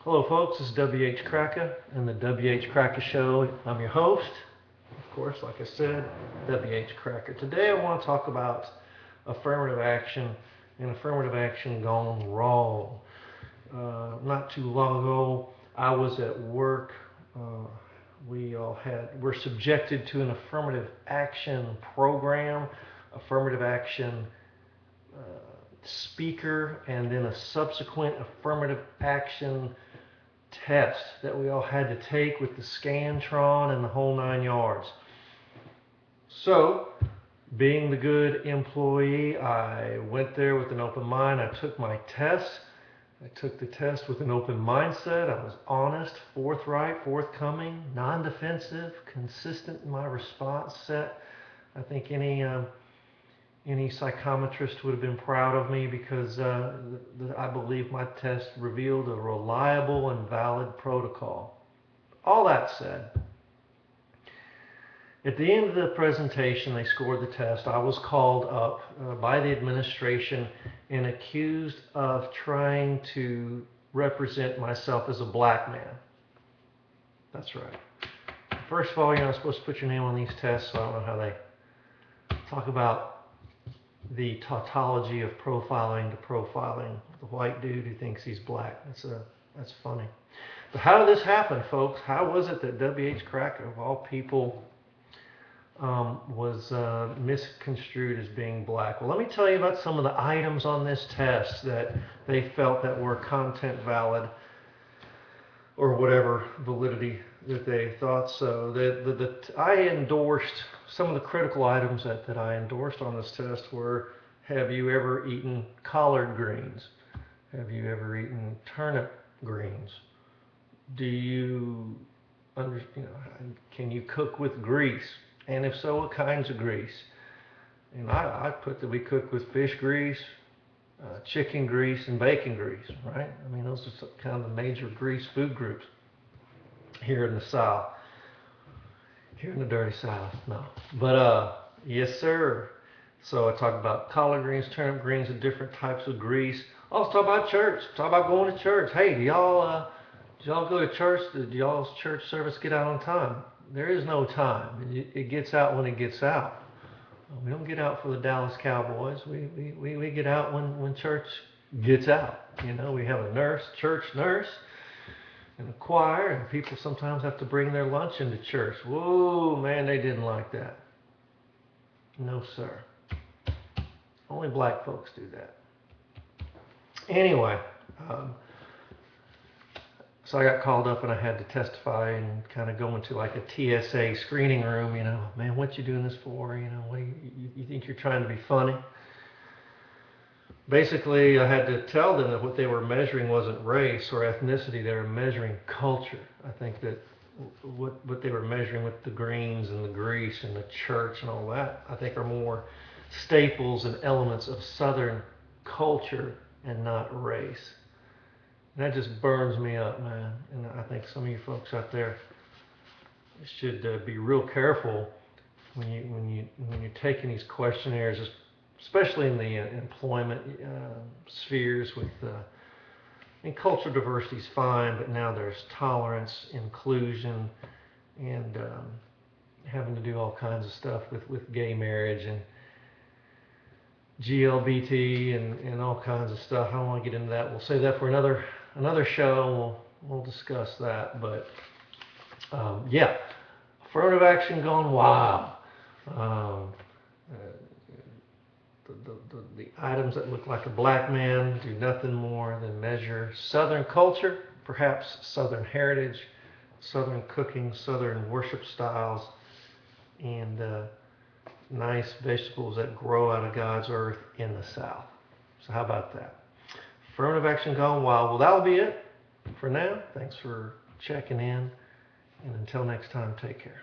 Hello folks, this is W.H. Cracker and the W.H. Cracker Show. I'm your host, of course, like I said, W.H. Cracker. Today I want to talk about affirmative action and affirmative action gone wrong. Not too long ago, I was at work. We're subjected to an affirmative action program, affirmative action speaker, and then a subsequent affirmative action test that we all had to take with the Scantron and the whole 9 yards. So, being the good employee, I went there with an open mind. I took my test. I took the test with an open mindset. I was honest, forthright, forthcoming, non-defensive, consistent in my response set. I think any psychometrist would have been proud of me because I believe my test revealed a reliable and valid protocol. All that said, at the end of the presentation, they scored the test. I was called up by the administration and accused of trying to represent myself as a black man. That's right. First of all, you're not supposed to put your name on these tests, so I don't know how they talk about the tautology of profiling to profiling the white dude who thinks he's black. That's funny. But how did this happen, folks? How was it that W.H. Cracker, of all people, was misconstrued as being black? Well, let me tell you about some of the items on this test that they felt that were content valid, or whatever validity that they thought so. I endorsed some of the critical items that I endorsed on this test were: have you ever eaten collard greens? Have you ever eaten turnip greens? Do you, can you cook with grease? And if so, what kinds of grease? And I put that we cook with fish grease, chicken grease, and bacon grease, right? I mean, those are kind of the major grease food groups here in the South. Here in the dirty South, no. But, yes, sir. So I talked about collard greens, turnip greens, and different types of grease. Also talk about church. Talk about going to church. Hey, do y'all go to church? Did y'all's church service get out on time? There is no time. It gets out when it gets out. We don't get out for the Dallas Cowboys. We get out when church gets out. You know, we have a nurse, church nurse, and a choir, and people sometimes have to bring their lunch into church. Whoa, man, they didn't like that. No, sir. Only black folks do that. Anyway, so I got called up and I had to testify and kind of go into like a TSA screening room. You know, man, what you doing this for? You know, what do you think you're trying to be funny? Basically, I had to tell them that what they were measuring wasn't race or ethnicity. They were measuring culture. I think that what they were measuring with the greens and the grease and the church and all that, I think, are more staples and elements of Southern culture and not race. And that just burns me up, man. And I think some of you folks out there should be real careful when you're taking these questionnaires, especially in the employment spheres. And cultural diversity is fine, but now there's tolerance, inclusion, and having to do all kinds of stuff with gay marriage and GLBT and all kinds of stuff. I don't want to get into that. We'll save that for another show. We'll discuss that. But yeah, affirmative action gone wild. The items that look like a black man do nothing more than measure Southern culture, perhaps Southern heritage, Southern cooking, Southern worship styles, and nice vegetables that grow out of God's earth in the South. So how about that? Affirmative action gone wild. Well, that'll be it for now. Thanks for checking in, and until next time, take care.